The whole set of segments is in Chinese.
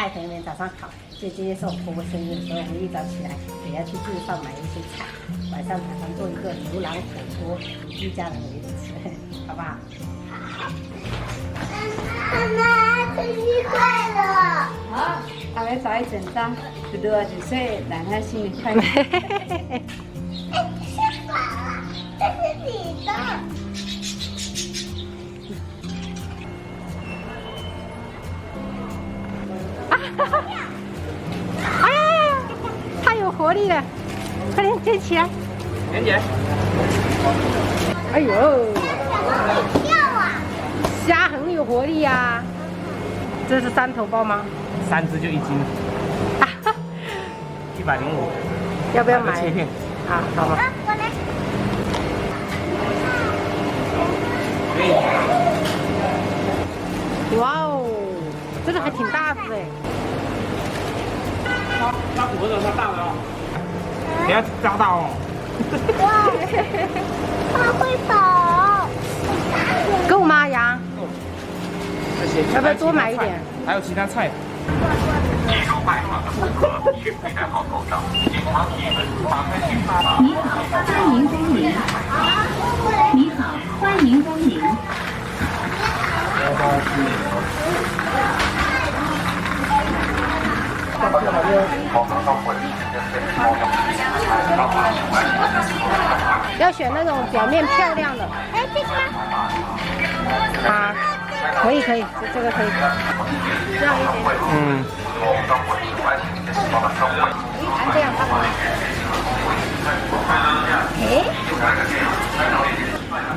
菜可能早上烤，所以这些是我婆婆生日的时候，我们一早起来也要去市上买一些菜，晚上打算做一个牛腩火锅，一家人围着吃，好不好？妈妈，生日快乐！好，大家照一整张，62岁，让他新年快乐。哎，这是我了，这是你的。哎呀，太有活力了，快点捡起来！妍姐，哎呦，跳啊！虾很有活力啊！这是3头包吗3只就1斤，105。要不要买？切片。好，好吧。啊，我来。哇哦，这个还挺大只哎。它骨头它大了哦，不要抓到哦。哇，它会跑。够吗，羊？这些要不要多买一点？还有其他菜。进入拜访的顾客请佩戴好口罩，检查体温，打开讯号。你好，欢迎光临。你好，欢迎光临。要选那种表面漂亮的。哎，这个吗？啊，可以，这个可以。这样一点。嗯。这样差不多。哎，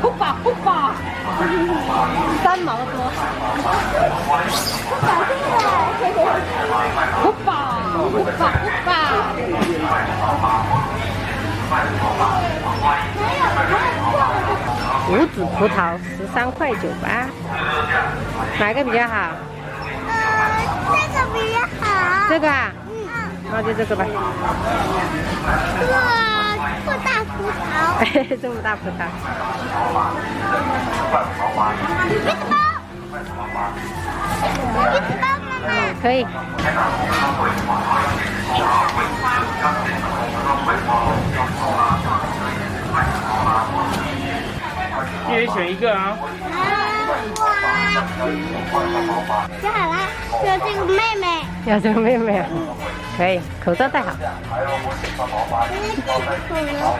不饱，3毛多。不饱。无籽葡萄13.98块，哪个比较好？这个比较好。这个啊？那就这个吧。这么大葡萄。这么大葡萄。橘子包。橘子包，妈妈。可以。一人选一个啊。选好了，要这个妹妹。要这个妹妹，可以，口罩戴好。恐龙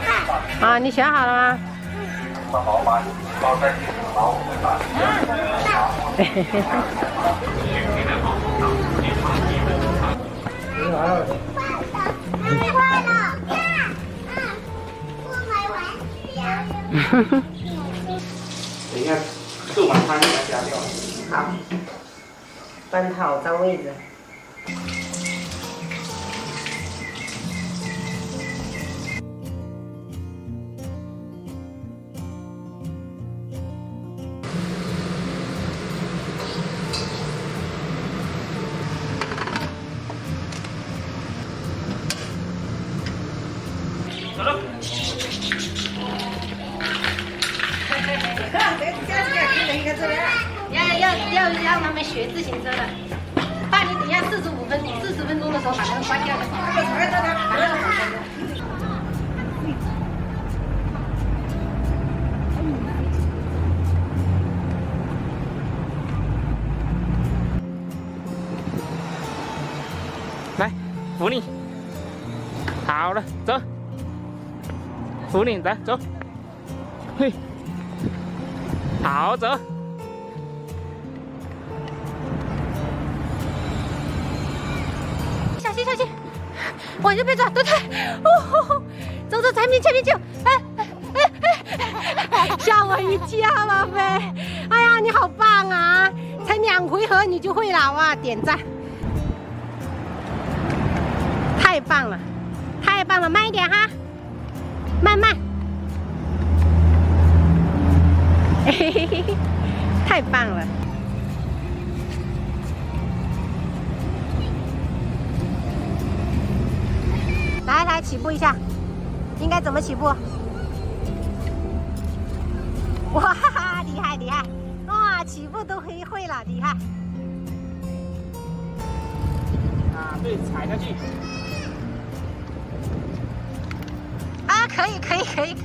派。啊，你选好了吗？快了，不买完。等一下，做完汤给它加掉。好，搬好占位置。走了。要让他们学自行车的。爸，你等一下40分钟的时候把那个关掉的。来，扶你。好了，走。扶你，来走。嘿，好走。小心，往右边走，蹲退。哦，走，前面就。吓我一跳，宝贝。哎呀，你好棒啊！才2回合你就会了哇，点赞。太棒了，慢一点哈，慢。嘿嘿嘿，太棒了。来起步一下，应该怎么起步？哇，厉害！哇，起步都会了，厉害！对，踩下去。啊，可以，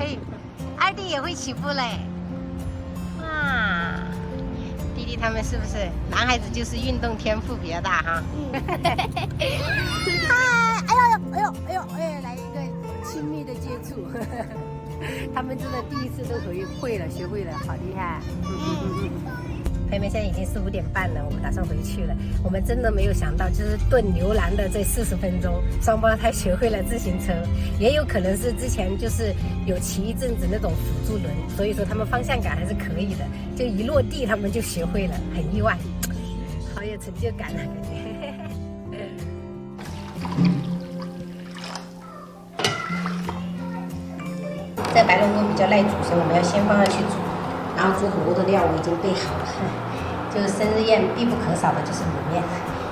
二弟也会起步嘞！哇，弟弟他们是不是男孩子就是运动天赋比较大哈？哎呦，来一个亲密的接触，他们真的第一次都会了，学会了，好厉害！朋友们，现在已经4、5点半了，我们打算回去了。我们真的没有想到，就是炖牛腩的这40分钟，双胞胎学会了自行车，也有可能是之前就是有骑一阵子那种辅助轮，所以说他们方向感还是可以的。就一落地，他们就学会了，很意外，好有成就感啊，感觉。这白龙锅比较耐煮，所以我们要先放上去煮。然后煮火锅的料我已经备好了，就是生日宴必不可少的就是卤面。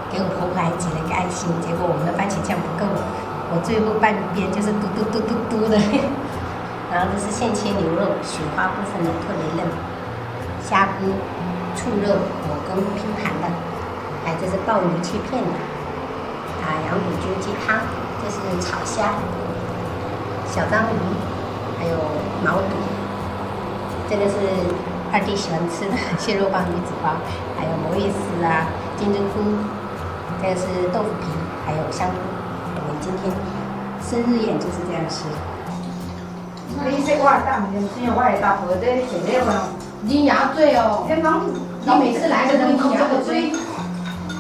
给我婆婆还挤了一个爱心，结果我们的番茄酱不够，我最后半边就是嘟的。然后这是现切牛肉，雪花部分的特别嫩，虾菇、醋肉、火锅拼盘的，还有这是鲍鱼切片的，羊骨菌鸡汤，这是炒虾、小章鱼，还有毛肚。这个是二弟喜欢吃的蟹肉棒、鱼子包，还有魔芋丝啊、金针菇，这个是豆腐皮，还有香菇。我们今天生日宴就是这样吃。你说我大门，今天我也大婆在写这个，你牙嘴哦，你每次来都你牙个嘴，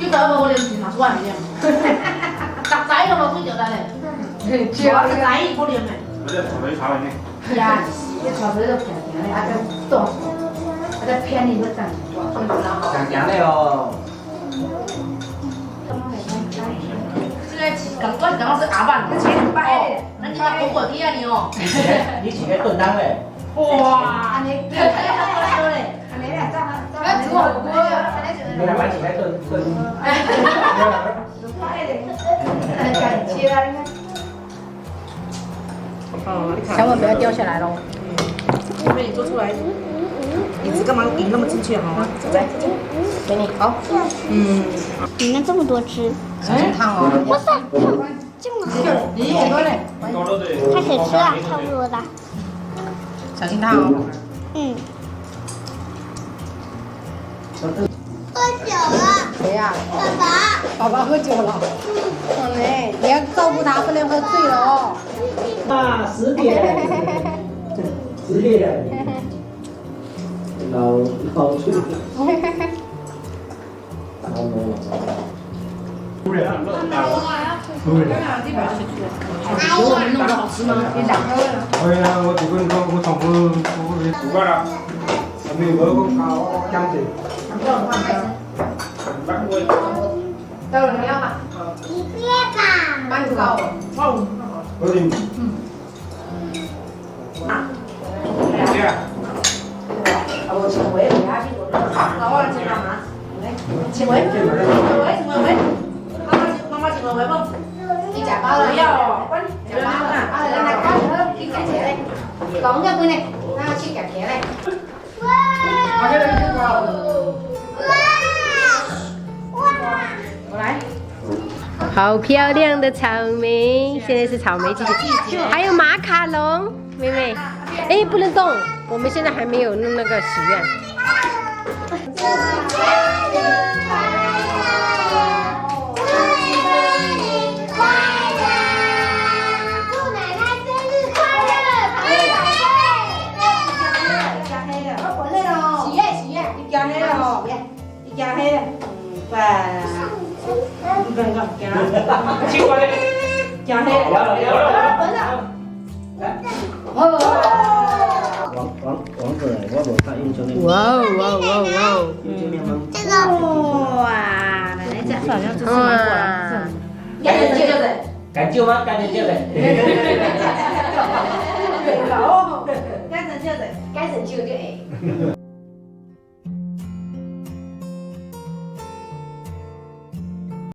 你搞不我连拿出来没得？咋栽了嘛？会叫他嘞？主要是栽一个连没。我在草莓茶里面。呀，这草莓都偏甜的，还在动，还在偏离个站。讲的哦。刚刚是阿爸，那前摆的，那你家婆婆底下你哦。你起来炖汤嘞？哇，你对，你俩咋还煮火锅呀？你俩起来炖。感谢啊！小碗不要掉下来喽。被你做出来，你只干嘛顶那么进去哈？来，给你，好。你们这么多吃，小心烫哦。哇塞，这么好，你好多嘞，开始吃了，差不多了。小心烫哦。喝酒了，谁呀？爸爸。宝宝喝酒了。嘞，你要照顾他，不能喝醉了哦。啊，10点，10点，老去。突然很热，有我们弄的好吃吗？你两个了。哎呀，我这个我上午不管了，还没有我讲的。到了没有嘛？一个吧。蛮高的。我的。这样。我请回回家去，老王请干嘛？请回，妈妈请回不？你假包了？不要，假包了。来包了，你夹起来。講咗半嚟，那我去夾起來。我来。好漂亮的草莓，现在是草莓季节，还有马卡龙，妹妹，哎，不能动，我们现在还没有弄那个许愿。加黑的，不能讲，奇怪嘞，加黑的，王子，我无看英雄联盟。哇哦哇哦哇哦！英雄联盟。这个哇，奶奶家好像就是哇，赶紧救的，敢救吗？赶紧救的。哦，赶紧救的，该拯救就哎。